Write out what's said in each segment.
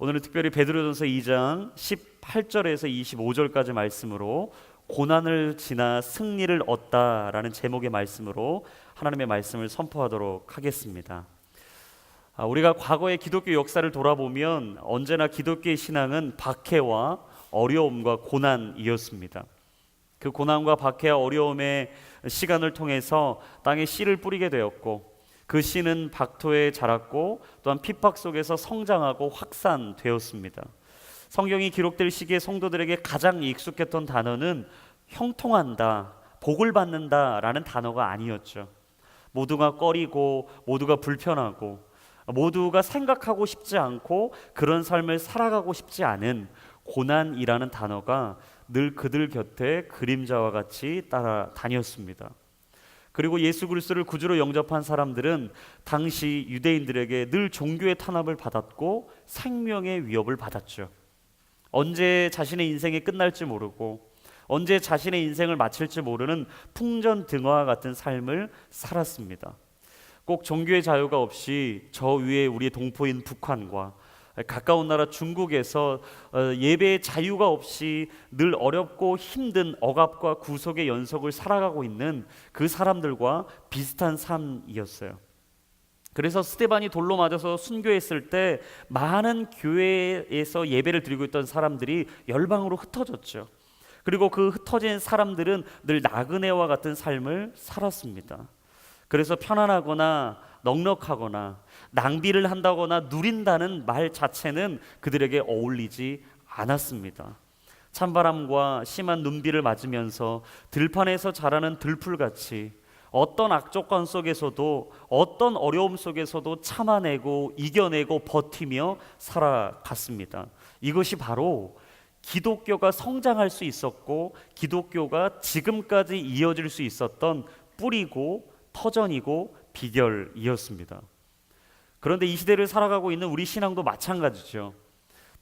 오늘은 특별히 베드로전서 2장 18절에서 25절까지 말씀으로 고난을 지나 승리를 얻다라는 제목의 말씀으로 하나님의 말씀을 선포하도록 하겠습니다. 우리가 과거의 기독교 역사를 돌아보면 언제나 기독교의 신앙은 박해와 어려움과 고난이었습니다. 그 고난과 박해와 어려움의 시간을 통해서 땅에 씨를 뿌리게 되었고, 그 씨는 박토에 자랐고 또한 핍박 속에서 성장하고 확산되었습니다. 성경이 기록될 시기에 성도들에게 가장 익숙했던 단어는 형통한다, 복을 받는다 라는 단어가 아니었죠. 모두가 꺼리고 모두가 불편하고 모두가 생각하고 싶지 않고 그런 삶을 살아가고 싶지 않은 고난이라는 단어가 늘 그들 곁에 그림자와 같이 따라다녔습니다. 그리고 예수 그리스도를 구주로 영접한 사람들은 당시 유대인들에게 늘 종교의 탄압을 받았고 생명의 위협을 받았죠. 언제 자신의 인생이 끝날지 모르고 언제 자신의 인생을 마칠지 모르는 풍전등화와 같은 삶을 살았습니다. 꼭 종교의 자유가 없이 저 위에 우리의 동포인 북한과 가까운 나라 중국에서 예배의 자유가 없이 늘 어렵고 힘든 억압과 구속의 연속을 살아가고 있는 그 사람들과 비슷한 삶이었어요. 그래서 스데반이 돌로 맞아서 순교했을 때 많은 교회에서 예배를 드리고 있던 사람들이 열방으로 흩어졌죠. 그리고 그 흩어진 사람들은 늘 나그네와 같은 삶을 살았습니다. 그래서 편안하거나 넉넉하거나 낭비를 한다거나 누린다는 말 자체는 그들에게 어울리지 않았습니다. 찬바람과 심한 눈비를 맞으면서 들판에서 자라는 들풀같이 어떤 악조건 속에서도 어떤 어려움 속에서도 참아내고 이겨내고 버티며 살아갔습니다. 이것이 바로 기독교가 성장할 수 있었고 기독교가 지금까지 이어질 수 있었던 뿌리고 터전이고 비결이었습니다. 그런데 이 시대를 살아가고 있는 우리 신앙도 마찬가지죠.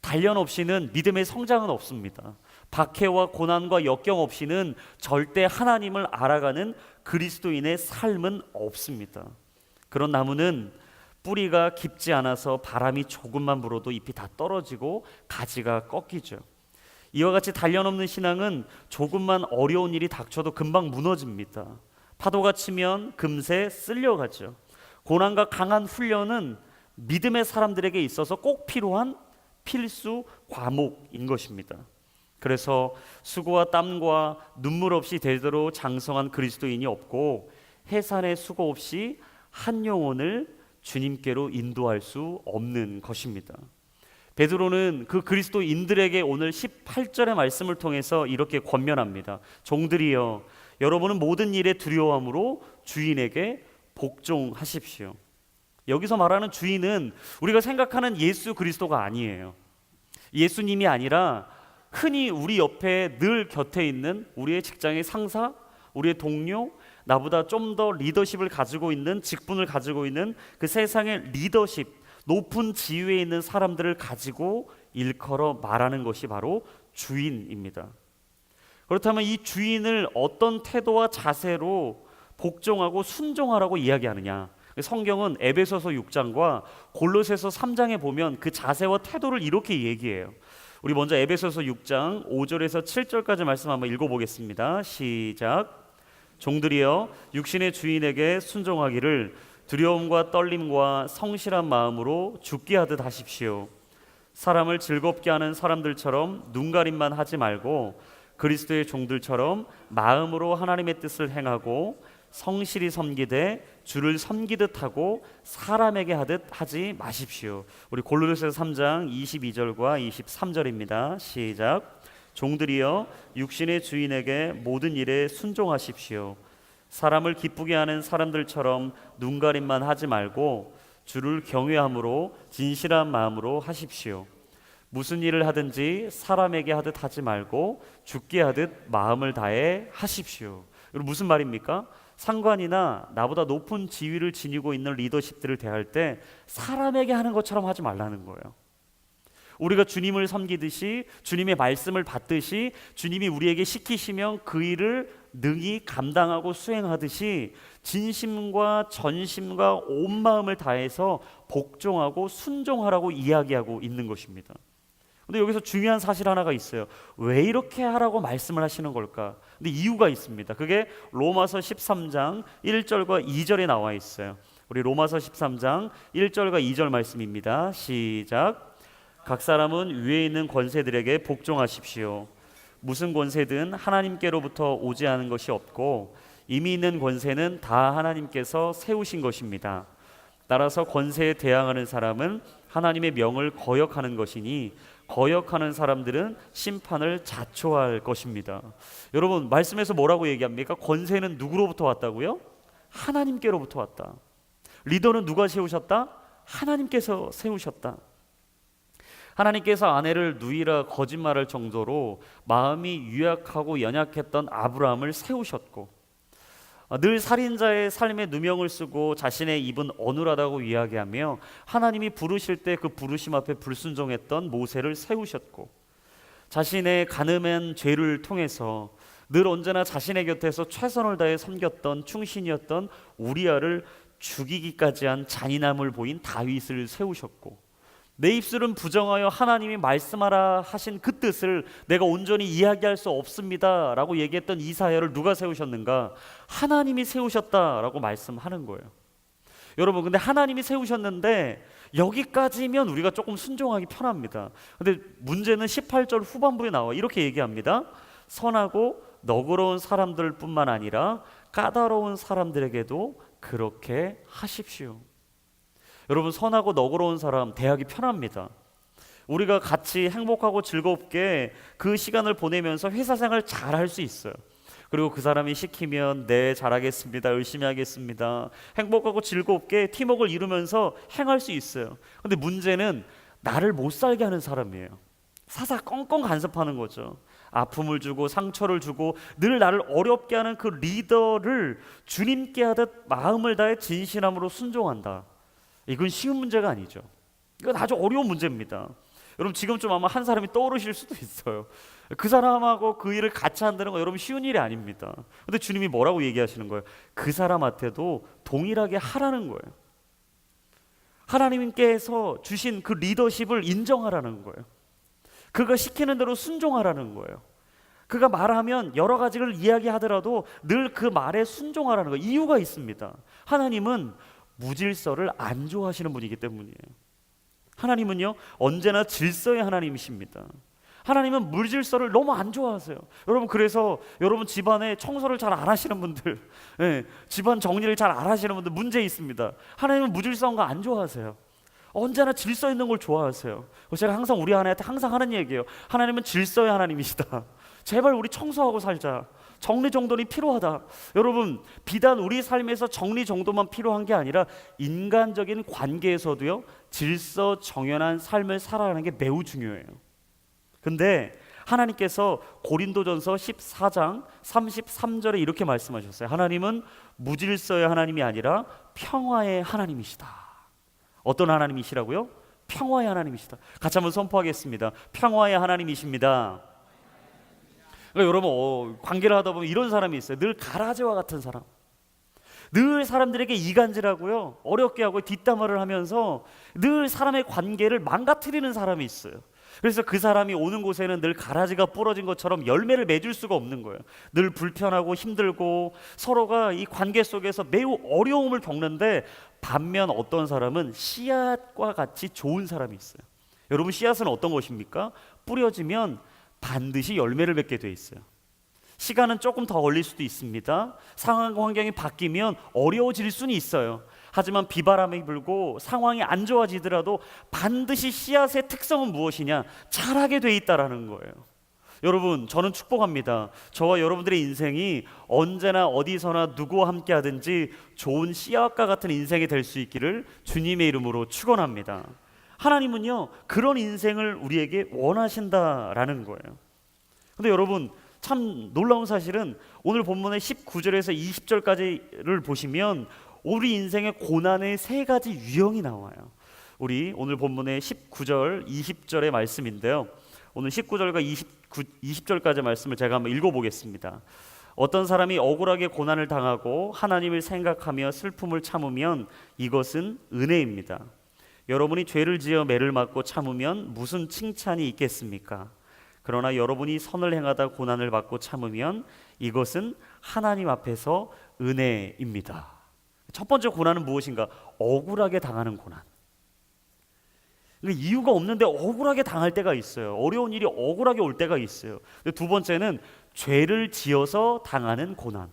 단련 없이는 믿음의 성장은 없습니다. 박해와 고난과 역경 없이는 절대 하나님을 알아가는 그리스도인의 삶은 없습니다. 그런 나무는 뿌리가 깊지 않아서 바람이 조금만 불어도 잎이 다 떨어지고 가지가 꺾이죠. 이와 같이 단련 없는 신앙은 조금만 어려운 일이 닥쳐도 금방 무너집니다. 파도가 치면 금세 쓸려가죠. 고난과 강한 훈련은 믿음의 사람들에게 있어서 꼭 필요한 필수 과목인 것입니다. 그래서 수고와 땀과 눈물 없이 대대로 장성한 그리스도인이 없고 해산의 수고 없이 한 영혼을 주님께로 인도할 수 없는 것입니다. 베드로는 그 그리스도인들에게 오늘 18절의 말씀을 통해서 이렇게 권면합니다. 종들이여, 여러분은 모든 일에 두려워함으로 주인에게 복종하십시오. 여기서 말하는 주인은 우리가 생각하는 예수 그리스도가 아니에요. 예수님이 아니라 흔히 우리 옆에 늘 곁에 있는 우리의 직장의 상사, 우리의 동료, 나보다 좀 더 리더십을 가지고 있는, 직분을 가지고 있는 그 세상의 리더십, 높은 지위에 있는 사람들을 가지고 일컬어 말하는 것이 바로 주인입니다. 그렇다면 이 주인을 어떤 태도와 자세로 복종하고 순종하라고 이야기하느냐? 성경은 에베소서 6장과 골로새서 3장에 보면 그 자세와 태도를 이렇게 얘기해요. 우리 먼저 에베소서 6장 5절에서 7절까지 말씀 한번 읽어보겠습니다. 시작. 종들이여, 육신의 주인에게 순종하기를 두려움과 떨림과 성실한 마음으로 죽게 하듯 하십시오. 사람을 즐겁게 하는 사람들처럼 눈가림만 하지 말고 그리스도의 종들처럼 마음으로 하나님의 뜻을 행하고 성실히 섬기되 주를 섬기듯 하고 사람에게 하듯 하지 마십시오. 우리 골로새서 3장 22절과 23절입니다. 시작. 종들이여, 육신의 주인에게 모든 일에 순종하십시오. 사람을 기쁘게 하는 사람들처럼 눈가림만 하지 말고 주를 경외함으로 진실한 마음으로 하십시오. 무슨 일을 하든지 사람에게 하듯 하지 말고 주께 하듯 마음을 다해 하십시오. 이거 무슨 말입니까? 상관이나 나보다 높은 지위를 지니고 있는 리더십들을 대할 때 사람에게 하는 것처럼 하지 말라는 거예요. 우리가 주님을 섬기듯이, 주님의 말씀을 받듯이, 주님이 우리에게 시키시면 그 일을 능히 감당하고 수행하듯이 진심과 전심과 온 마음을 다해서 복종하고 순종하라고 이야기하고 있는 것입니다. 근데 여기서 중요한 사실 하나가 있어요. 왜 이렇게 하라고 말씀을 하시는 걸까? 근데 이유가 있습니다. 그게 로마서 13장 1절과 2절에 나와 있어요. 우리 로마서 13장 1절과 2절 말씀입니다. 시작. 각 사람은 위에 있는 권세들에게 복종하십시오. 무슨 권세든 하나님께로부터 오지 않은 것이 없고 이미 있는 권세는 다 하나님께서 세우신 것입니다. 따라서 권세에 대항하는 사람은 하나님의 명을 거역하는 것이니 거역하는 사람들은 심판을 자초할 것입니다. 여러분, 말씀에서 뭐라고 얘기합니까? 권세는 누구로부터 왔다고요? 하나님께로부터 왔다. 리더는 누가 세우셨다? 하나님께서 세우셨다. 하나님께서 아내를 누이라 거짓말할 정도로 마음이 유약하고 연약했던 아브라함을 세우셨고, 늘 살인자의 삶에 누명을 쓰고 자신의 입은 어눌하다고 이야기하며 하나님이 부르실 때 그 부르심 앞에 불순종했던 모세를 세우셨고, 자신의 간음한 죄를 통해서 늘 언제나 자신의 곁에서 최선을 다해 섬겼던 충신이었던 우리아를 죽이기까지 한 잔인함을 보인 다윗을 세우셨고, 내 입술은 부정하여 하나님이 말씀하라 하신 그 뜻을 내가 온전히 이야기할 수 없습니다 라고 얘기했던 이사야를 누가 세우셨는가? 하나님이 세우셨다라고 말씀하는 거예요. 여러분, 근데 하나님이 세우셨는데 여기까지면 우리가 조금 순종하기 편합니다. 근데 문제는 18절 후반부에 나와 이렇게 얘기합니다. 선하고 너그러운 사람들 뿐만 아니라 까다로운 사람들에게도 그렇게 하십시오. 여러분, 선하고 너그러운 사람 대하기 편합니다. 우리가 같이 행복하고 즐겁게 그 시간을 보내면서 회사 생활 잘 할 수 있어요. 그리고 그 사람이 시키면 네, 잘하겠습니다, 열심히 하겠습니다, 행복하고 즐겁게 팀워크를 이루면서 행할 수 있어요. 근데 문제는 나를 못 살게 하는 사람이에요. 사사건건 간섭하는 거죠. 아픔을 주고 상처를 주고 늘 나를 어렵게 하는 그 리더를 주님께 하듯 마음을 다해 진실함으로 순종한다. 이건 쉬운 문제가 아니죠. 이건 아주 어려운 문제입니다. 여러분, 지금 좀 아마 한 사람이 떠오르실 수도 있어요. 그 사람하고 그 일을 같이 한다는 거 여러분 쉬운 일이 아닙니다. 근데 주님이 뭐라고 얘기하시는 거예요? 그 사람한테도 동일하게 하라는 거예요. 하나님께서 주신 그 리더십을 인정하라는 거예요. 그가 시키는 대로 순종하라는 거예요. 그가 말하면 여러 가지를 이야기하더라도 늘 그 말에 순종하라는 거예요. 이유가 있습니다. 하나님은 무질서를 안 좋아하시는 분이기 때문이에요. 하나님은요, 언제나 질서의 하나님이십니다. 하나님은 물질서를 너무 안 좋아하세요. 여러분, 그래서 여러분 집안에 청소를 잘 안 하시는 분들, 집안 정리를 잘 안 하시는 분들 문제 있습니다. 하나님은 무질서한 거 안 좋아하세요. 언제나 질서 있는 걸 좋아하세요. 제가 항상 우리 아내한테 항상 하는 얘기예요. 하나님은 질서의 하나님이시다. 제발 우리 청소하고 살자. 정리정돈이 필요하다. 여러분, 비단 우리 삶에서 정리정돈만 필요한 게 아니라 인간적인 관계에서도요, 질서 정연한 삶을 살아가는 게 매우 중요해요. 근데 하나님께서 고린도전서 14장 33절에 이렇게 말씀하셨어요. 하나님은 무질서의 하나님이 아니라 평화의 하나님이시다. 어떤 하나님이시라고요? 평화의 하나님이시다. 같이 한번 선포하겠습니다. 평화의 하나님이십니다. 그러니까 여러분, 관계를 하다 보면 이런 사람이 있어요. 늘 가라지와 같은 사람, 늘 사람들에게 이간질하고요, 어렵게 하고 뒷담화를 하면서 늘 사람의 관계를 망가뜨리는 사람이 있어요. 그래서 그 사람이 오는 곳에는 늘 가라지가 부러진 것처럼 열매를 맺을 수가 없는 거예요. 늘 불편하고 힘들고 서로가 이 관계 속에서 매우 어려움을 겪는데, 반면 어떤 사람은 씨앗과 같이 좋은 사람이 있어요. 여러분, 씨앗은 어떤 것입니까? 뿌려지면 반드시 열매를 맺게 돼 있어요. 시간은 조금 더 걸릴 수도 있습니다. 상황과 환경이 바뀌면 어려워질 수는 있어요. 하지만 비바람이 불고 상황이 안 좋아지더라도 반드시 씨앗의 특성은 무엇이냐? 자라게 돼 있다라는 거예요. 여러분, 저는 축복합니다. 저와 여러분들의 인생이 언제나 어디서나 누구와 함께 하든지 좋은 씨앗과 같은 인생이 될 수 있기를 주님의 이름으로 축원합니다. 하나님은요, 그런 인생을 우리에게 원하신다라는 거예요. 근데 여러분, 참 놀라운 사실은 오늘 본문의 19절에서 20절까지를 보시면 우리 인생의 고난의 세 가지 유형이 나와요. 우리 오늘 본문의 19절, 20절의 말씀인데요. 오늘 19절과 20절까지 말씀을 제가 한번 읽어보겠습니다. 어떤 사람이 억울하게 고난을 당하고 하나님을 생각하며 슬픔을 참으면 이것은 은혜입니다. 여러분이 죄를 지어 매를 맞고 참으면 무슨 칭찬이 있겠습니까? 그러나 여러분이 선을 행하다 고난을 받고 참으면 이것은 하나님 앞에서 은혜입니다. 첫 번째 고난은 무엇인가? 억울하게 당하는 고난. 이유가 없는데 억울하게 당할 때가 있어요. 어려운 일이 억울하게 올 때가 있어요. 두 번째는 죄를 지어서 당하는 고난.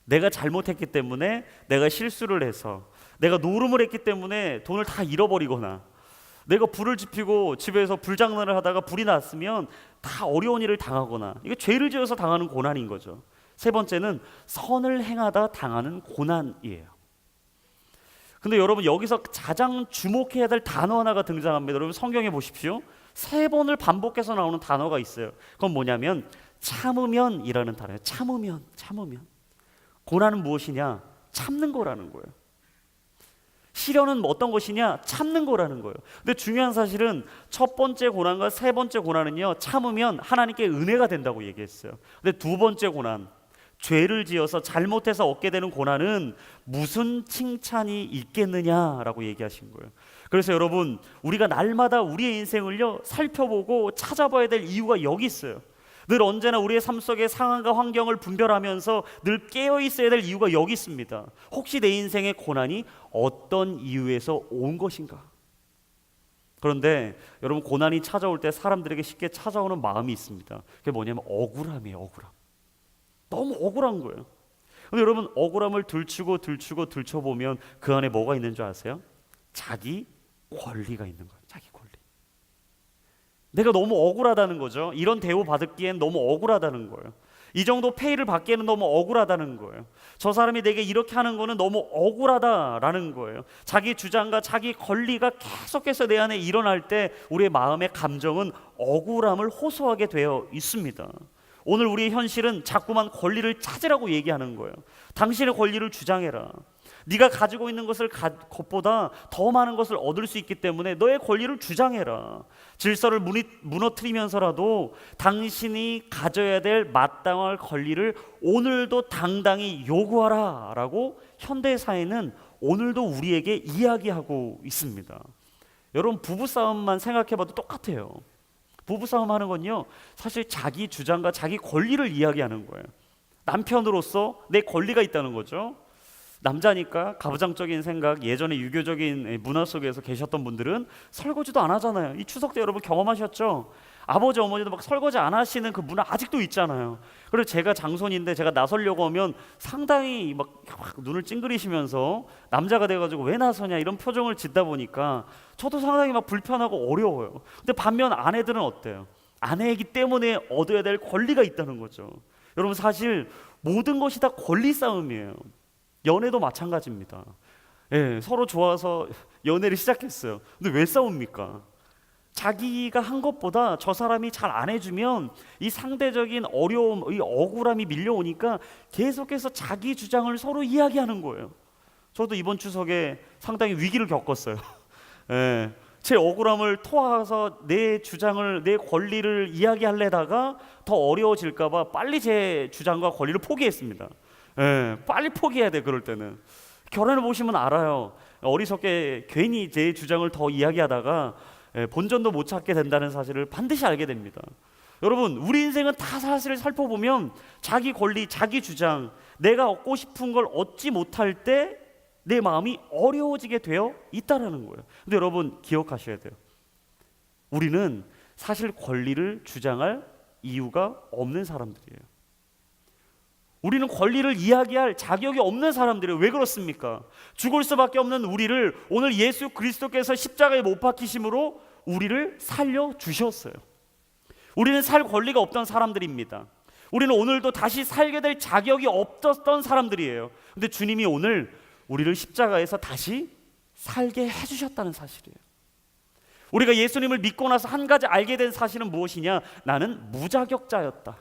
내가 잘못했기 때문에, 내가 실수를 해서, 내가 노름을 했기 때문에 돈을 다 잃어버리거나, 내가 불을 지피고 집에서 불장난을 하다가 불이 났으면 다 어려운 일을 당하거나, 이게 죄를 지어서 당하는 고난인 거죠. 세 번째는 선을 행하다 당하는 고난이에요. 근데 여러분, 여기서 가장 주목해야 될 단어 하나가 등장합니다. 여러분 성경에 보십시오. 3번을 반복해서 나오는 단어가 있어요. 그건 뭐냐면 참으면이라는 단어예요. 참으면. 고난은 무엇이냐? 참는 거라는 거예요. 시련은 어떤 것이냐? 참는 거라는 거예요. 근데 중요한 사실은 첫 번째 고난과 세 번째 고난은요, 참으면 하나님께 은혜가 된다고 얘기했어요. 근데 두 번째 고난, 죄를 지어서 잘못해서 얻게 되는 고난은 무슨 칭찬이 있겠느냐라고 얘기하신 거예요. 그래서 여러분, 우리가 날마다 우리의 인생을요 살펴보고 찾아봐야 될 이유가 여기 있어요. 늘 언제나 우리의 삶 속의 상황과 환경을 분별하면서 늘 깨어 있어야 될 이유가 여기 있습니다. 혹시 내 인생의 고난이 어떤 이유에서 온 것인가? 그런데 여러분, 고난이 찾아올 때 사람들에게 쉽게 찾아오는 마음이 있습니다. 그게 뭐냐면 억울함이에요. 억울함. 너무 억울한 거예요. 근데 여러분, 억울함을 들춰보면 그 안에 뭐가 있는 줄 아세요? 자기 권리가 있는 거예요. 자기 권리. 내가 너무 억울하다는 거죠. 이런 대우 받기엔 너무 억울하다는 거예요. 이 정도 페이를 받기에는 너무 억울하다는 거예요. 저 사람이 내게 이렇게 하는 거는 너무 억울하다라는 거예요. 자기 주장과 자기 권리가 계속해서 내 안에 일어날 때 우리의 마음의 감정은 억울함을 호소하게 되어 있습니다. 오늘 우리의 현실은 자꾸만 권리를 찾으라고 얘기하는 거예요. 당신의 권리를 주장해라. 네가 가지고 있는 것보다 더 많은 것을 얻을 수 있기 때문에 너의 권리를 주장해라. 질서를 무너뜨리면서라도 당신이 가져야 될 마땅할 권리를 오늘도 당당히 요구하라 라고 현대사회는 오늘도 우리에게 이야기하고 있습니다. 여러분, 부부싸움만 생각해봐도 똑같아요. 부부싸움 하는 건요, 사실 자기 주장과 자기 권리를 이야기하는 거예요. 남편으로서 내 권리가 있다는 거죠. 남자니까 가부장적인 생각, 예전에 유교적인 문화 속에서 계셨던 분들은 설거지도 안 하잖아요. 이 추석 때 여러분 경험하셨죠? 아버지 어머니도 막 설거지 안 하시는 그 문화 아직도 있잖아요. 그래서 제가 장손인데 제가 나서려고 하면 상당히 막 눈을 찡그리시면서 남자가 돼가지고 왜 나서냐 이런 표정을 짓다 보니까 저도 상당히 막 불편하고 어려워요. 근데 반면 아내들은 어때요? 아내이기 때문에 얻어야 될 권리가 있다는 거죠. 여러분, 사실 모든 것이 다 권리 싸움이에요. 연애도 마찬가지입니다. 예, 서로 좋아서 연애를 시작했어요. 근데 왜 싸웁니까? 자기가 한 것보다 저 사람이 잘 안 해주면 이 상대적인 어려움, 이 억울함이 밀려오니까 계속해서 자기 주장을 서로 이야기하는 거예요. 저도 이번 추석에 상당히 위기를 겪었어요. 예, 제 억울함을 토해서 내 주장을, 내 권리를 이야기하려다가 더 어려워질까 봐 빨리 제 주장과 권리를 포기했습니다. 예, 빨리 포기해야 돼. 그럴 때는 결혼해 보시면 알아요. 어리석게 괜히 제 주장을 더 이야기하다가 본전도 못 찾게 된다는 사실을 반드시 알게 됩니다. 여러분, 우리 인생은 다 사실을 살펴보면 자기 권리, 자기 주장, 내가 얻고 싶은 걸 얻지 못할 때 내 마음이 어려워지게 되어 있다라는 거예요. 근데 여러분, 기억하셔야 돼요. 우리는 사실 권리를 주장할 이유가 없는 사람들이에요. 우리는 권리를 이야기할 자격이 없는 사람들이에요. 왜 그렇습니까? 죽을 수밖에 없는 우리를 오늘 예수 그리스도께서 십자가에 못 박히심으로 우리를 살려주셨어요. 우리는 살 권리가 없던 사람들입니다. 우리는 오늘도 다시 살게 될 자격이 없었던 사람들이에요. 근데 주님이 오늘 우리를 십자가에서 다시 살게 해주셨다는 사실이에요. 우리가 예수님을 믿고 나서 한 가지 알게 된 사실은 무엇이냐? 나는 무자격자였다.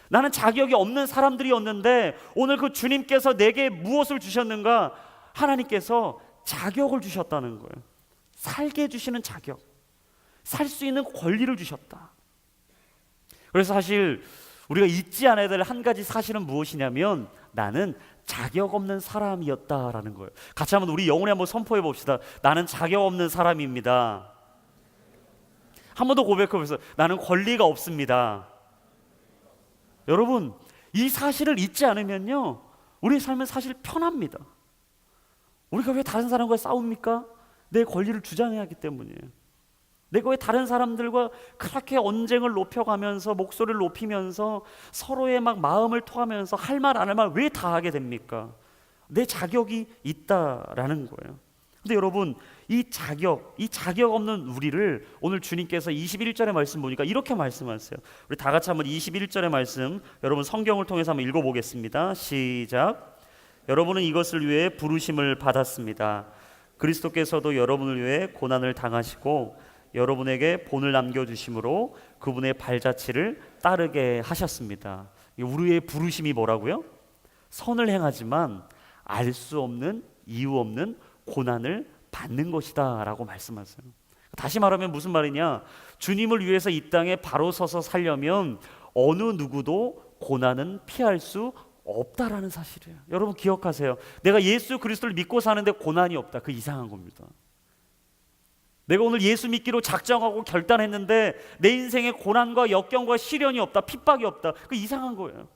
나는 자격이 없는 사람들이었는데 오늘 그 주님께서 내게 무엇을 주셨는가? 하나님께서 자격을 주셨다는 거예요. 살게 해주시는 자격, 살 수 있는 권리를 주셨다. 그래서 사실 우리가 잊지 않아야 될 한 가지 사실은 무엇이냐면 나는 자격 없는 사람이었다라는 거예요. 같이 한번 우리 영혼에 한번 선포해 봅시다. 나는 자격 없는 사람입니다. 한 번 더 고백해 보세요. 나는 권리가 없습니다. 여러분, 이 사실을 잊지 않으면요, 우리의 삶은 사실 편합니다. 우리가 왜 다른 사람과 싸웁니까? 내 권리를 주장해야 하기 때문이에요. 내가 왜 다른 사람들과 그렇게 언쟁을 높여가면서 목소리를 높이면서 서로의 막 마음을 토하면서 할 말 안 할 말 왜 다 하게 됩니까? 내 자격이 있다라는 거예요. 근데 여러분, 이 자격 없는 우리를 오늘 주님께서 21절의 말씀 보니까 이렇게 말씀하세요. 우리 다 같이 한번 21절의 말씀 여러분 성경을 통해서 한번 읽어보겠습니다. 시작. 여러분은 이것을 위해 부르심을 받았습니다. 그리스도께서도 여러분을 위해 고난을 당하시고 여러분에게 본을 남겨주심으로 그분의 발자취를 따르게 하셨습니다. 우리의 부르심이 뭐라고요? 선을 행하지만 알 수 없는 이유 없는 고난을 받는 것이다 라고 말씀하세요. 다시 말하면 무슨 말이냐, 주님을 위해서 이 땅에 바로 서서 살려면 어느 누구도 고난은 피할 수 없다라는 사실이에요. 여러분 기억하세요. 내가 예수 그리스도를 믿고 사는데 고난이 없다, 그 이상한 겁니다. 내가 오늘 예수 믿기로 작정하고 결단했는데 내 인생에 고난과 역경과 시련이 없다, 핍박이 없다, 그 이상한 거예요.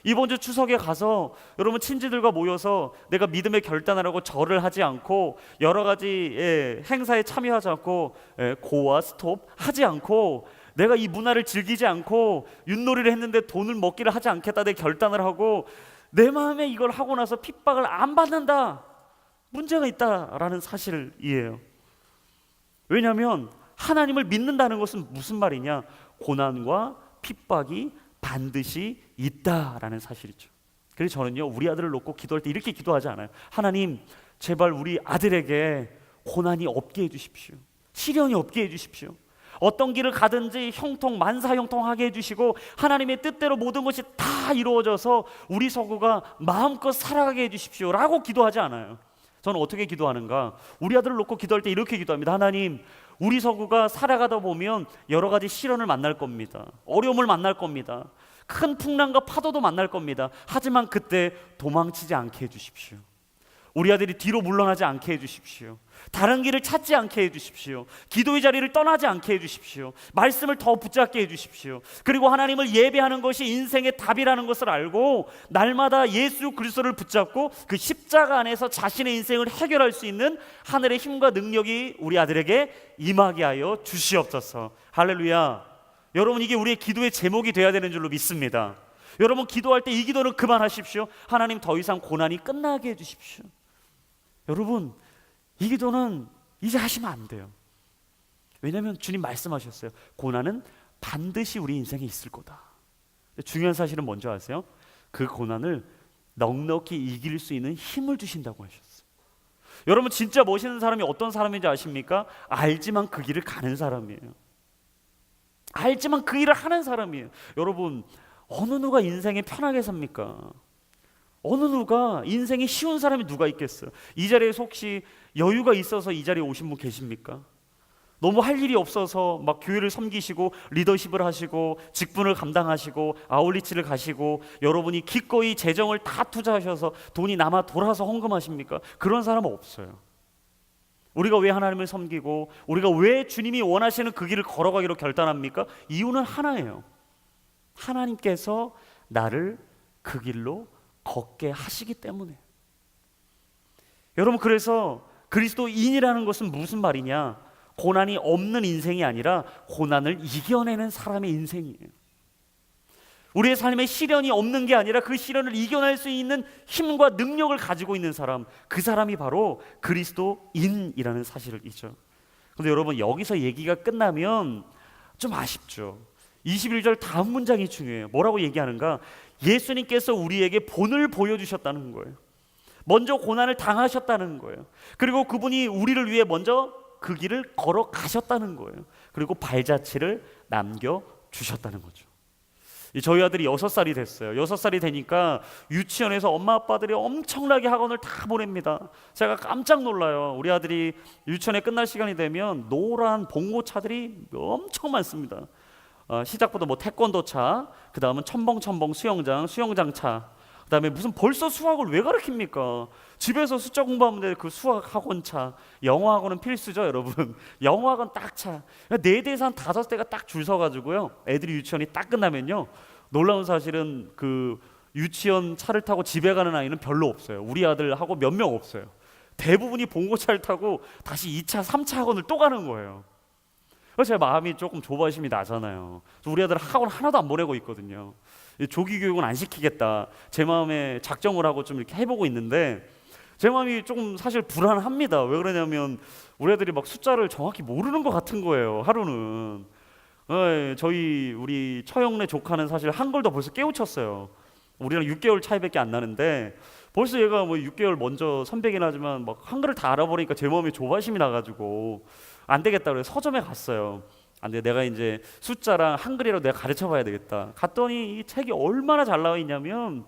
이번 주 추석에 가서 여러분 친지들과 모여서 내가 믿음의 결단을 하고 절을 하지 않고 여러 가지 행사에 참여하지 않고 고와 스톱 하지 않고 내가 이 문화를 즐기지 않고 윷놀이를 했는데 돈을 먹기를 하지 않겠다 내 결단을 하고 내 마음에 이걸 하고 나서 핍박을 안 받는다, 문제가 있다라는 사실이에요. 왜냐하면 하나님을 믿는다는 것은 무슨 말이냐, 고난과 핍박이 반드시 있다라는 사실이죠. 그래서 저는요, 우리 아들을 놓고 기도할 때 이렇게 기도하지 않아요. 하나님, 제발 우리 아들에게 고난이 없게 해주십시오. 시련이 없게 해주십시오. 어떤 길을 가든지 형통 만사형통하게 해주시고 하나님의 뜻대로 모든 것이 다 이루어져서 우리 서구가 마음껏 살아가게 해주십시오 라고 기도하지 않아요. 저는 어떻게 기도하는가, 우리 아들을 놓고 기도할 때 이렇게 기도합니다. 하나님, 우리 서구가 살아가다 보면 여러 가지 시련을 만날 겁니다. 어려움을 만날 겁니다. 큰 풍랑과 파도도 만날 겁니다. 하지만 그때 도망치지 않게 해주십시오. 우리 아들이 뒤로 물러나지 않게 해주십시오. 다른 길을 찾지 않게 해주십시오. 기도의 자리를 떠나지 않게 해주십시오. 말씀을 더 붙잡게 해주십시오. 그리고 하나님을 예배하는 것이 인생의 답이라는 것을 알고 날마다 예수 그리스도를 붙잡고 그 십자가 안에서 자신의 인생을 해결할 수 있는 하늘의 힘과 능력이 우리 아들에게 임하게 하여 주시옵소서. 할렐루야. 여러분, 이게 우리의 기도의 제목이 돼야 되는 줄로 믿습니다. 여러분 기도할 때 이 기도는 그만하십시오. 하나님, 더 이상 고난이 끝나게 해주십시오. 여러분, 이 기도는 이제 하시면 안 돼요. 왜냐하면 주님 말씀하셨어요. 고난은 반드시 우리 인생에 있을 거다. 중요한 사실은 뭔지 아세요? 그 고난을 넉넉히 이길 수 있는 힘을 주신다고 하셨어요. 여러분, 진짜 멋있는 사람이 어떤 사람인지 아십니까? 알지만 그 길을 가는 사람이에요. 알지만 그 일을 하는 사람이에요. 여러분, 어느 누가 인생에 편하게 삽니까? 어느 누가 인생이 쉬운 사람이 누가 있겠어요? 이 자리에서 혹시 여유가 있어서 이 자리에 오신 분 계십니까? 너무 할 일이 없어서 막 교회를 섬기시고 리더십을 하시고 직분을 감당하시고 아울리치를 가시고 여러분이 기꺼이 재정을 다 투자하셔서 돈이 남아 돌아서 헌금하십니까? 그런 사람은 없어요. 우리가 왜 하나님을 섬기고 우리가 왜 주님이 원하시는 그 길을 걸어가기로 결단합니까? 이유는 하나예요. 하나님께서 나를 그 길로 걷게 하시기 때문에. 여러분, 그래서 그리스도인이라는 것은 무슨 말이냐? 고난이 없는 인생이 아니라 고난을 이겨내는 사람의 인생이에요. 우리의 삶에 시련이 없는 게 아니라 그 시련을 이겨낼 수 있는 힘과 능력을 가지고 있는 사람, 그 사람이 바로 그리스도인이라는 사실이죠. 그런데 여러분, 여기서 얘기가 끝나면 좀 아쉽죠. 21절 다음 문장이 중요해요. 뭐라고 얘기하는가? 예수님께서 우리에게 본을 보여주셨다는 거예요. 먼저 고난을 당하셨다는 거예요. 그리고 그분이 우리를 위해 먼저 그 길을 걸어가셨다는 거예요. 그리고 발자취를 남겨주셨다는 거죠. 저희 아들이 6살이 됐어요. 6살이 되니까 유치원에서 엄마 아빠들이 엄청나게 학원을 다 보냅니다. 제가 깜짝 놀라요. 우리 아들이 유치원에 끝날 시간이 되면 노란 봉고차들이 엄청 많습니다. 시작부터 뭐 태권도차, 그 다음은 첨벙첨벙 수영장차, 그 다음에 무슨 벌써 수학을 왜 가르칩니까? 집에서 숫자 공부하면 돼. 그 수학 학원차, 영어 학원은 필수죠, 여러분. 영어 학원 딱 차. 4대에서 한 5대가 딱 줄 서가지고요. 애들이 유치원이 딱 끝나면요. 놀라운 사실은 그 유치원 차를 타고 집에 가는 아이는 별로 없어요. 우리 아들하고 몇 명 없어요. 대부분이 봉고차를 타고 다시 2차, 3차 학원을 또 가는 거예요. 그래서 제 마음이 조금 조바심이 나잖아요. 우리 아들 학원 하나도 안 보내고 있거든요. 조기 교육은 안 시키겠다. 제 마음에 작정을 하고 좀 이렇게 해보고 있는데 제 마음이 조금 사실 불안합니다. 왜 그러냐면 우리 애들이 막 숫자를 정확히 모르는 것 같은 거예요. 하루는. 우리 처형네 조카는 사실 한글도 벌써 깨우쳤어요. 우리랑 6개월 차이밖에 안 나는데 벌써 얘가 뭐 6개월 먼저 선배긴 하지만 막 한글을 다 알아버리니까 제 마음에 조바심이 나가지고 안 되겠다 그래서 서점에 갔어요. 근데 내가 이제 숫자랑 한글이라도 내가 가르쳐 봐야 되겠다. 갔더니 이 책이 얼마나 잘 나와 있냐면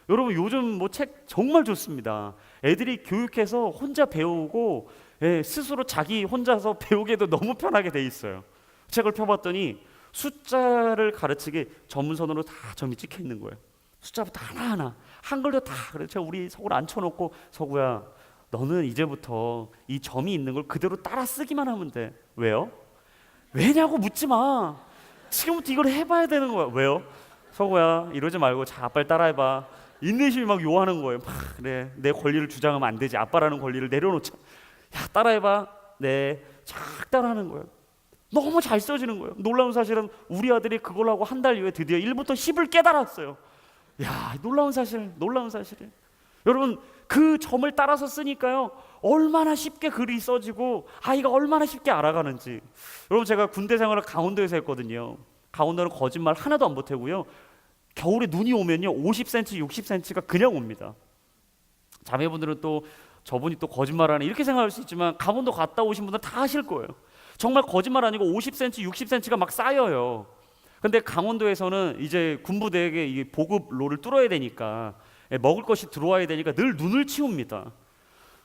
여러분 요즘 뭐 책 정말 좋습니다. 애들이 교육해서 혼자 배우고 스스로 자기 혼자서 배우기에도 너무 편하게 돼 있어요. 책을 펴봤더니 숫자를 가르치기 전문선으로 다 점이 찍혀 있는 거예요. 숫자부터 하나하나 한글도 다. 그래서 제가 우리 서구를 앉혀놓고 서구야 너는 이제부터 이 점이 있는 걸 그대로 따라 쓰기만 하면 돼. 왜요? 왜냐고 묻지 마. 지금부터 이걸 해봐야 되는 거야. 왜요? 서구야 이러지 말고 자 아빠를 따라해봐. 인내심이 막 요하는 거예요. 그래 내 권리를 주장하면 안 되지. 아빠라는 권리를 내려놓자. 야 따라해봐. 네, 착 따라하는 거예요. 너무 잘 써지는 거예요. 놀라운 사실은 우리 아들이 그걸 하고 한 달 이후에 드디어 1부터 10을 깨달았어요. 야 놀라운 사실. 여러분 그 점을 따라서 쓰니까요 얼마나 쉽게 글이 써지고 아이가 얼마나 쉽게 알아가는지. 여러분 제가 군대 생활을 강원도에서 했거든요. 강원도는 거짓말 하나도 안 보태고요. 겨울에 눈이 오면요 50cm, 60cm가 그냥 옵니다. 자매분들은 또 저분이 또 거짓말하네 이렇게 생각할 수 있지만 강원도 갔다 오신 분들은 다 아실 거예요. 정말 거짓말 아니고 50cm, 60cm가 막 쌓여요. 근데 강원도에서는 이제 군부대에게 이 보급로를 뚫어야 되니까 먹을 것이 들어와야 되니까 늘 눈을 치웁니다.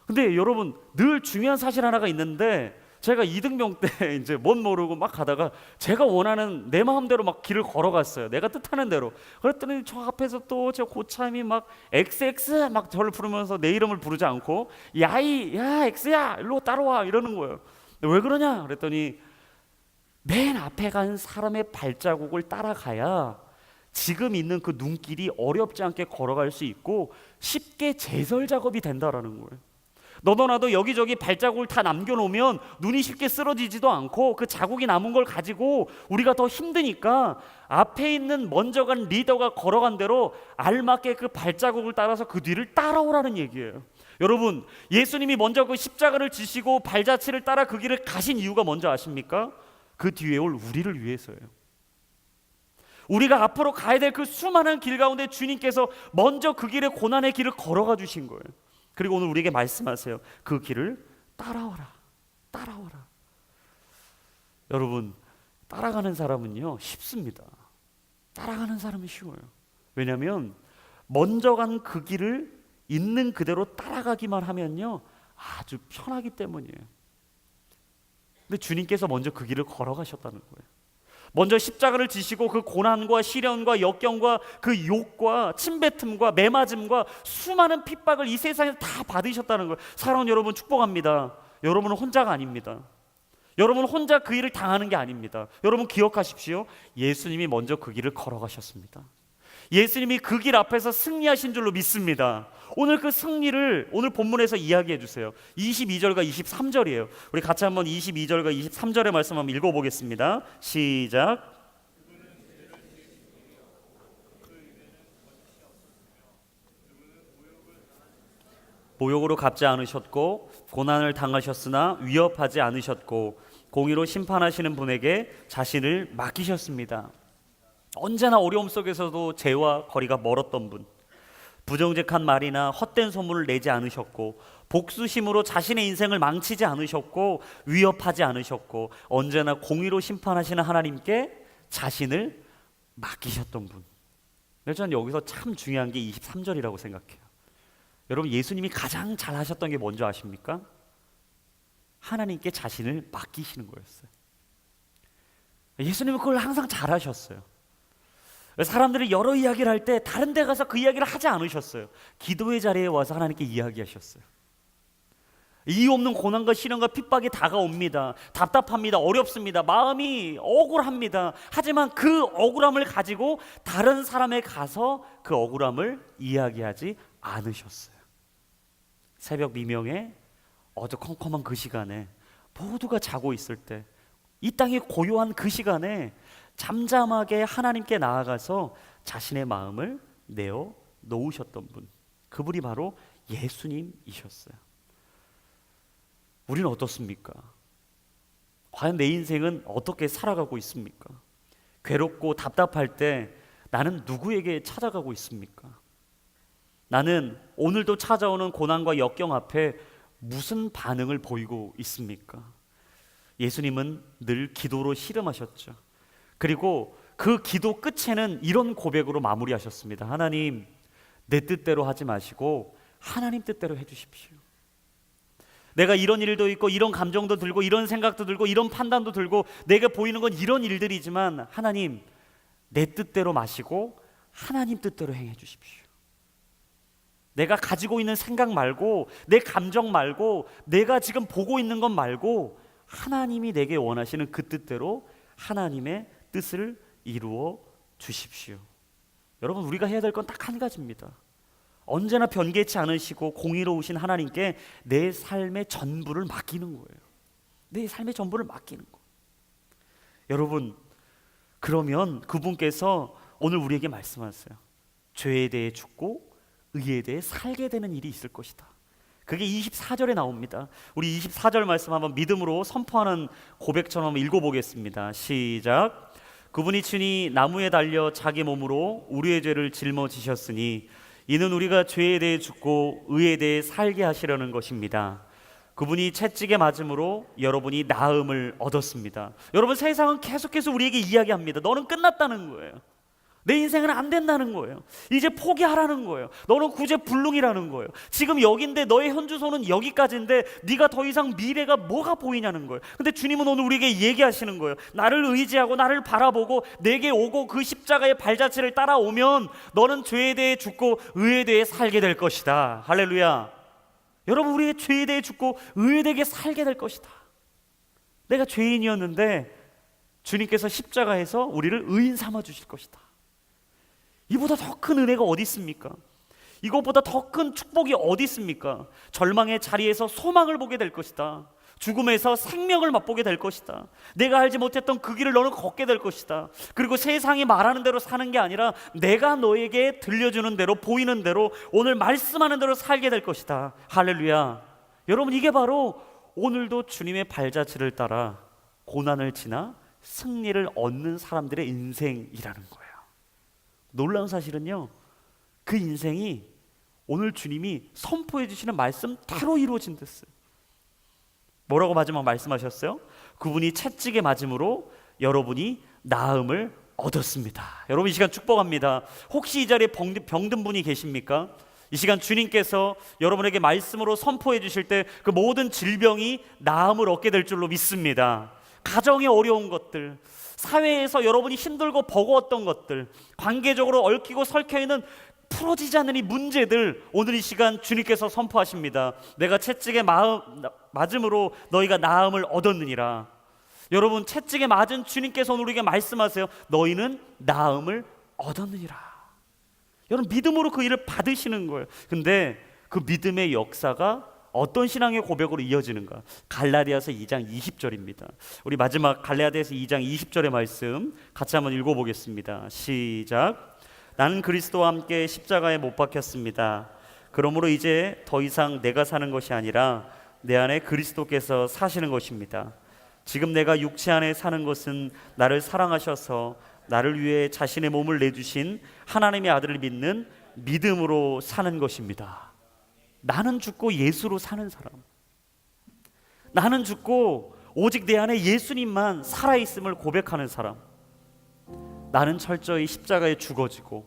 근데 여러분 늘 중요한 사실 하나가 있는데 제가 이등병 때 이제 뭔 모르고 막 가다가 제가 원하는 내 마음대로 막 길을 걸어갔어요. 내가 뜻하는 대로. 그랬더니 저 앞에서 또 제 고참이 막 XX 막 저를 부르면서 내 이름을 부르지 않고 야 X야 일로 따라와 이러는 거예요. 왜 그러냐 그랬더니 맨 앞에 간 사람의 발자국을 따라가야 지금 있는 그 눈길이 어렵지 않게 걸어갈 수 있고 쉽게 제설 작업이 된다라는 거예요. 너도 나도 여기저기 발자국을 다 남겨놓으면 눈이 쉽게 쓰러지지도 않고 그 자국이 남은 걸 가지고 우리가 더 힘드니까 앞에 있는 먼저 간 리더가 걸어간 대로 알맞게 그 발자국을 따라서 그 뒤를 따라오라는 얘기예요. 여러분 예수님이 먼저 그 십자가를 지시고 발자취를 따라 그 길을 가신 이유가 뭔지 아십니까? 그 뒤에 올 우리를 위해서예요. 우리가 앞으로 가야 될 그 수많은 길 가운데 주님께서 먼저 그 길에 고난의 길을 걸어가 주신 거예요. 그리고 오늘 우리에게 말씀하세요. 그 길을 따라와라. 여러분 따라가는 사람은요 쉽습니다. 따라가는 사람은 쉬워요. 왜냐하면 먼저 간 그 길을 있는 그대로 따라가기만 하면요 아주 편하기 때문이에요. 근데 주님께서 먼저 그 길을 걸어가셨다는 거예요. 먼저 십자가를 지시고 그 고난과 시련과 역경과 그 욕과 침뱉음과 매맞음과 수많은 핍박을 이 세상에서 다 받으셨다는 거예요. 사랑하는 여러분 축복합니다. 여러분은 혼자가 아닙니다. 여러분 혼자 그 일을 당하는 게 아닙니다. 여러분 기억하십시오. 예수님이 먼저 그 길을 걸어가셨습니다. 예수님이 그 길 앞에서 승리하신 줄로 믿습니다. 오늘 그 승리를 오늘 본문에서 이야기해 주세요. 22절과 23절이에요. 우리 같이 한번 22절과 23절의 말씀 한번 읽어보겠습니다. 시작. 모욕으로 갚지 않으셨고 고난을 당하셨으나 위협하지 않으셨고 공의로 심판하시는 분에게 자신을 맡기셨습니다. 언제나 어려움 속에서도 죄와 거리가 멀었던 분, 부정직한 말이나 헛된 소문을 내지 않으셨고 복수심으로 자신의 인생을 망치지 않으셨고 위협하지 않으셨고 언제나 공의로 심판하시는 하나님께 자신을 맡기셨던 분. 저는 여기서 참 중요한 게 23절이라고 생각해요. 여러분, 예수님이 가장 잘 하셨던 게 뭔지 아십니까? 하나님께 자신을 맡기시는 거였어요. 예수님은 그걸 항상 잘 하셨어요. 사람들이 여러 이야기를 할 때 다른 데 가서 그 이야기를 하지 않으셨어요. 기도의 자리에 와서 하나님께 이야기하셨어요. 이유 없는 고난과 시련과 핍박이 다가옵니다. 답답합니다. 어렵습니다. 마음이 억울합니다. 하지만 그 억울함을 가지고 다른 사람에 가서 그 억울함을 이야기하지 않으셨어요. 새벽 미명에 어두컴컴한 그 시간에 모두가 자고 있을 때, 이 땅이 고요한 그 시간에 잠잠하게 하나님께 나아가서 자신의 마음을 내어 놓으셨던 분, 그분이 바로 예수님이셨어요. 우리는 어떻습니까? 과연 내 인생은 어떻게 살아가고 있습니까? 괴롭고 답답할 때 나는 누구에게 찾아가고 있습니까? 나는 오늘도 찾아오는 고난과 역경 앞에 무슨 반응을 보이고 있습니까? 예수님은 늘 기도로 씨름하셨죠. 그리고 그 기도 끝에는 이런 고백으로 마무리하셨습니다. 하나님, 내 뜻대로 하지 마시고 하나님 뜻대로 해주십시오. 내가 이런 일도 있고 이런 감정도 들고 이런 생각도 들고 이런 판단도 들고 내가 보이는 건 이런 일들이지만 하나님, 내 뜻대로 마시고 하나님 뜻대로 행해 주십시오. 내가 가지고 있는 생각 말고, 내 감정 말고, 내가 지금 보고 있는 것 말고 하나님이 내게 원하시는 그 뜻대로 하나님의 뜻을 이루어 주십시오. 여러분, 우리가 해야 될 건 딱 한 가지입니다. 언제나 변개치 않으시고 공의로우신 하나님께 내 삶의 전부를 맡기는 거예요. 내 삶의 전부를 맡기는 거. 여러분, 그러면 그분께서 오늘 우리에게 말씀하세요. 죄에 대해 죽고 의에 대해 살게 되는 일이 있을 것이다. 그게 24절에 나옵니다. 우리 24절 말씀 한번 믿음으로 선포하는 고백처럼 한번 읽어보겠습니다. 시작. 그분이 친히 나무에 달려 자기 몸으로 우리의 죄를 짊어지셨으니 이는 우리가 죄에 대해 죽고 의에 대해 살게 하시려는 것입니다. 그분이 채찍에 맞음으로 여러분이 나음을 얻었습니다. 여러분, 세상은 계속해서 우리에게 이야기합니다. 너는 끝났다는 거예요. 내 인생은 안 된다는 거예요. 이제 포기하라는 거예요. 너는 구제불능이라는 거예요. 지금 여긴데 너의 현주소는 여기까지인데 네가 더 이상 미래가 뭐가 보이냐는 거예요. 근데 주님은 오늘 우리에게 얘기하시는 거예요. 나를 의지하고 나를 바라보고 내게 오고 그 십자가의 발자취를 따라오면 너는 죄에 대해 죽고 의에 대해 살게 될 것이다. 할렐루야. 여러분, 우리의 죄에 대해 죽고 의에 대해 살게 될 것이다. 내가 죄인이었는데 주님께서 십자가에서 우리를 의인 삼아 주실 것이다. 이보다 더 큰 은혜가 어디 있습니까? 이것보다 더 큰 축복이 어디 있습니까? 절망의 자리에서 소망을 보게 될 것이다. 죽음에서 생명을 맛보게 될 것이다. 내가 알지 못했던 그 길을 너는 걷게 될 것이다. 그리고 세상이 말하는 대로 사는 게 아니라 내가 너에게 들려주는 대로, 보이는 대로, 오늘 말씀하는 대로 살게 될 것이다. 할렐루야. 여러분, 이게 바로 오늘도 주님의 발자취를 따라 고난을 지나 승리를 얻는 사람들의 인생이라는 거예요. 놀라운 사실은요, 그 인생이 오늘 주님이 선포해 주시는 말씀대로 이루어진 됐어요. 뭐라고 마지막 말씀하셨어요? 그분이 채찍에 맞음으로 여러분이 나음을 얻었습니다. 여러분, 이 시간 축복합니다. 혹시 이 자리에 병든 분이 계십니까? 이 시간 주님께서 여러분에게 말씀으로 선포해 주실 때 그 모든 질병이 나음을 얻게 될 줄로 믿습니다. 가정의 어려운 것들, 사회에서 여러분이 힘들고 버거웠던 것들, 관계적으로 얽히고 설켜있는 풀어지지 않는 이 문제들, 오늘 이 시간 주님께서 선포하십니다. 내가 채찍에 맞음으로 너희가 나음을 얻었느니라. 여러분, 채찍에 맞은 주님께서 오늘 우리에게 말씀하세요. 너희는 나음을 얻었느니라. 여러분, 믿음으로 그 일을 받으시는 거예요. 근데 그 믿음의 역사가 어떤 신앙의 고백으로 이어지는가? 갈라디아서 2장 20절입니다. 우리 마지막 갈라디아서 2장 20절의 말씀 같이 한번 읽어보겠습니다. 시작. 나는 그리스도와 함께 십자가에 못 박혔습니다. 그러므로 이제 더 이상 내가 사는 것이 아니라 내 안에 그리스도께서 사시는 것입니다. 지금 내가 육체 안에 사는 것은 나를 사랑하셔서 나를 위해 자신의 몸을 내주신 하나님의 아들을 믿는 믿음으로 사는 것입니다. 나는 죽고 예수로 사는 사람, 나는 죽고 오직 내 안에 예수님만 살아있음을 고백하는 사람, 나는 철저히 십자가에 죽어지고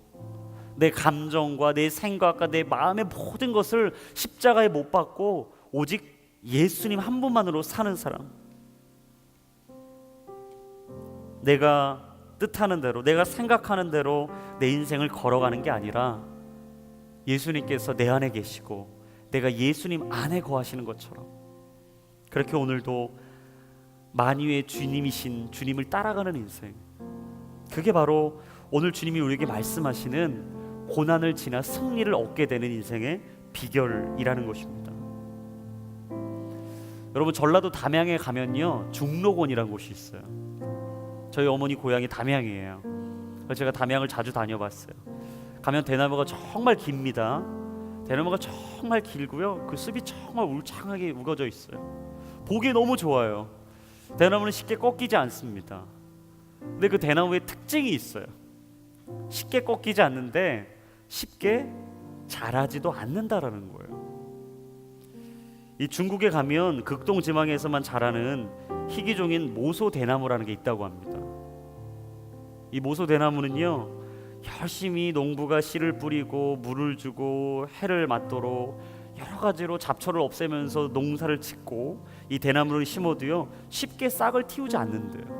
내 감정과 내 생각과 내 마음의 모든 것을 십자가에 못 박고 오직 예수님 한 분만으로 사는 사람, 내가 뜻하는 대로, 내가 생각하는 대로 내 인생을 걸어가는 게 아니라 예수님께서 내 안에 계시고 내가 예수님 안에 거하시는 것처럼, 그렇게 오늘도 만유의 주님이신 주님을 따라가는 인생, 그게 바로 오늘 주님이 우리에게 말씀하시는 고난을 지나 승리를 얻게 되는 인생의 비결이라는 것입니다. 여러분, 전라도 담양에 가면요 중록원이라는 곳이 있어요. 저희 어머니 고향이 담양이에요. 제가 담양을 자주 다녀봤어요. 가면 대나무가 정말 깁니다. 대나무가 정말 길고요, 그 숲이 정말 울창하게 우거져 있어요. 보기 너무 좋아요. 대나무는 쉽게 꺾이지 않습니다. 근데 그 대나무의 특징이 있어요. 쉽게 꺾이지 않는데 쉽게 자라지도 않는다라는 거예요. 이 중국에 가면 극동 지방에서만 자라는 희귀종인 모소대나무라는 게 있다고 합니다. 이 모소대나무는요, 열심히 농부가 씨를 뿌리고 물을 주고 해를 맞도록 여러 가지로 잡초를 없애면서 농사를 짓고 이 대나무를 심어도요 쉽게 싹을 틔우지 않는데요.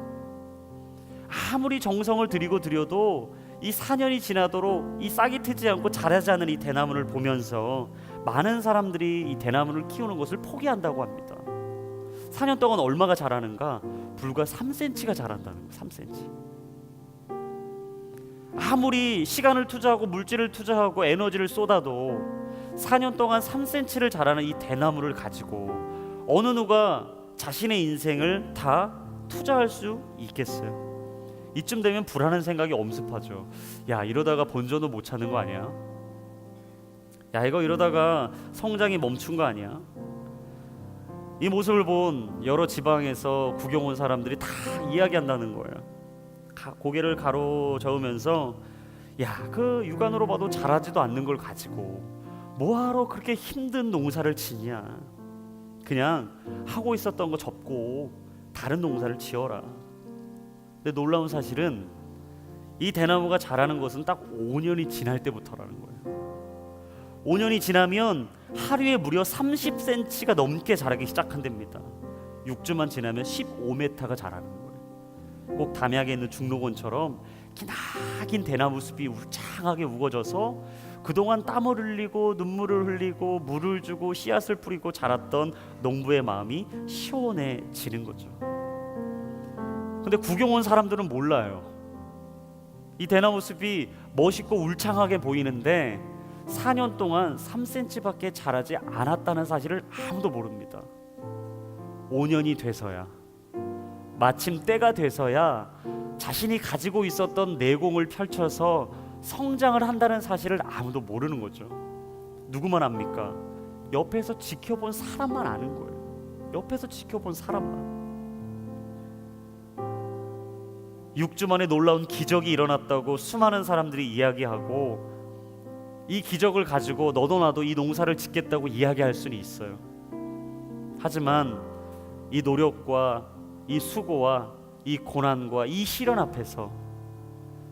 아무리 정성을 들여도 이 4년이 지나도록 이 싹이 트지 않고 자라지 않는 이 대나무를 보면서 많은 사람들이 이 대나무를 키우는 것을 포기한다고 합니다. 4년 동안 얼마가 자라는가? 불과 3cm가 자란다는 거예요. 3cm. 아무리 시간을 투자하고 물질을 투자하고 에너지를 쏟아도 4년 동안 3cm를 자라는 이 대나무를 가지고 어느 누가 자신의 인생을 다 투자할 수 있겠어요? 이쯤 되면 불안한 생각이 엄습하죠. 야, 이러다가 본전도 못 찾는 거 아니야? 야, 이거 이러다가 성장이 멈춘 거 아니야? 이 모습을 본 여러 지방에서 구경 온 사람들이 다 이야기한다는 거예요. 고개를 가로저으면서, 야, 그 육안으로 봐도 자라지도 않는 걸 가지고 뭐하러 그렇게 힘든 농사를 지냐? 그냥 하고 있었던 거 접고 다른 농사를 지어라. 근데 놀라운 사실은 이 대나무가 자라는 것은 딱 5년이 지날 때부터라는 거예요. 5년이 지나면 하루에 무려 30cm가 넘게 자라기 시작한답니다. 6주만 지나면 15m가 자라는 거예요. 꼭 담양에 있는 중록원처럼 기나긴 대나무 숲이 울창하게 우거져서 그동안 땀을 흘리고 눈물을 흘리고 물을 주고 씨앗을 뿌리고 자랐던 농부의 마음이 시원해지는 거죠. 근데 구경 온 사람들은 몰라요. 이 대나무 숲이 멋있고 울창하게 보이는데 4년 동안 3cm밖에 자라지 않았다는 사실을 아무도 모릅니다. 5년이 돼서야, 마침 때가 돼서야 자신이 가지고 있었던 내공을 펼쳐서 성장을 한다는 사실을 아무도 모르는 거죠. 누구만 압니까? 옆에서 지켜본 사람만 아는 거예요. 옆에서 지켜본 사람만. 6주 만에 놀라운 기적이 일어났다고 수많은 사람들이 이야기하고, 이 기적을 가지고 너도 나도 이 농사를 짓겠다고 이야기할 수는 있어요. 하지만 이 노력과 이 수고와 이 고난과 이 시련 앞에서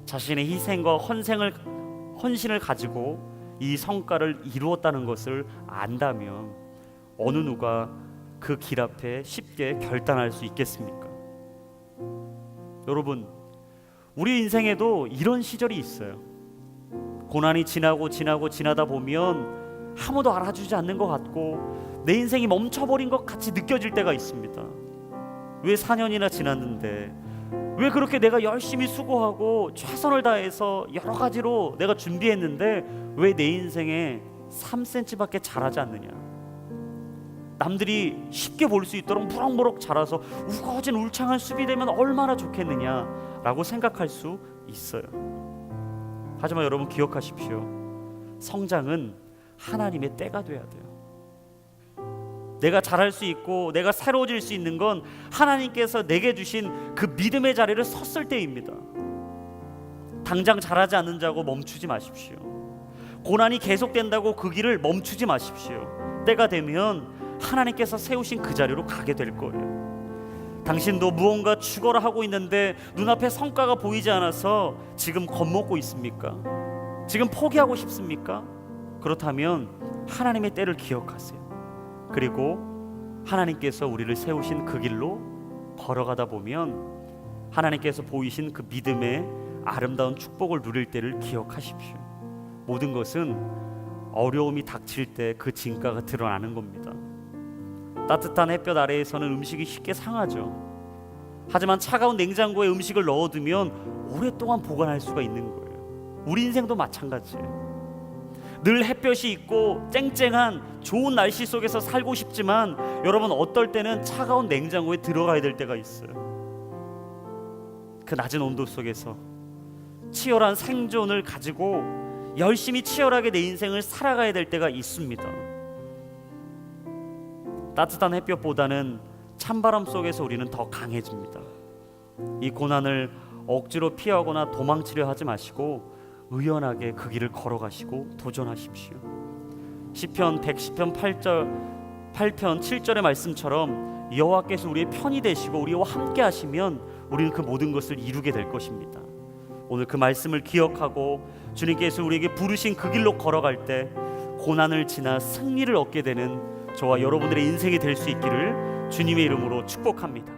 자신의 희생과 헌신을 가지고 이 성과를 이루었다는 것을 안다면 어느 누가 그 길 앞에 쉽게 결단할 수 있겠습니까? 여러분, 우리 인생에도 이런 시절이 있어요. 고난이 지나다 보면 아무도 알아주지 않는 것 같고 내 인생이 멈춰버린 것 같이 느껴질 때가 있습니다. 왜 4년이나 지났는데, 왜 그렇게 내가 열심히 수고하고 최선을 다해서 여러 가지로 내가 준비했는데 왜 내 인생에 3cm밖에 자라지 않느냐? 남들이 쉽게 볼 수 있도록 무럭무럭 자라서 우거진 울창한 숲이 되면 얼마나 좋겠느냐라고 생각할 수 있어요. 하지만 여러분 기억하십시오. 성장은 하나님의 때가 돼야 돼요. 내가 자랄 수 있고 내가 새로워질 수 있는 건 하나님께서 내게 주신 그 믿음의 자리를 섰을 때입니다. 당장 자라지 않는 자고 멈추지 마십시오. 고난이 계속된다고 그 길을 멈추지 마십시오. 때가 되면 하나님께서 세우신 그 자리로 가게 될 거예요. 당신도 무언가 죽어라 하고 있는데 눈앞에 성과가 보이지 않아서 지금 겁먹고 있습니까? 지금 포기하고 싶습니까? 그렇다면 하나님의 때를 기억하세요. 그리고 하나님께서 우리를 세우신 그 길로 걸어가다 보면 하나님께서 보이신 그 믿음의 아름다운 축복을 누릴 때를 기억하십시오. 모든 것은 어려움이 닥칠 때 그 진가가 드러나는 겁니다. 따뜻한 햇볕 아래에서는 음식이 쉽게 상하죠. 하지만 차가운 냉장고에 음식을 넣어두면 오랫동안 보관할 수가 있는 거예요. 우리 인생도 마찬가지예요. 늘 햇볕이 있고 쨍쨍한 좋은 날씨 속에서 살고 싶지만 여러분, 어떨 때는 차가운 냉장고에 들어가야 될 때가 있어요. 그 낮은 온도 속에서 치열한 생존을 가지고 열심히 치열하게 내 인생을 살아가야 될 때가 있습니다. 따뜻한 햇볕보다는 찬바람 속에서 우리는 더 강해집니다. 이 고난을 억지로 피하거나 도망치려 하지 마시고 의연하게 그 길을 걸어가시고 도전하십시오. 시편 110편 8편 7절의 말씀처럼 여호와께서 우리의 편이 되시고 우리와 함께 하시면 우리는 그 모든 것을 이루게 될 것입니다. 오늘 그 말씀을 기억하고 주님께서 우리에게 부르신 그 길로 걸어갈 때 고난을 지나 승리를 얻게 되는 저와 여러분들의 인생이 될 수 있기를 주님의 이름으로 축복합니다.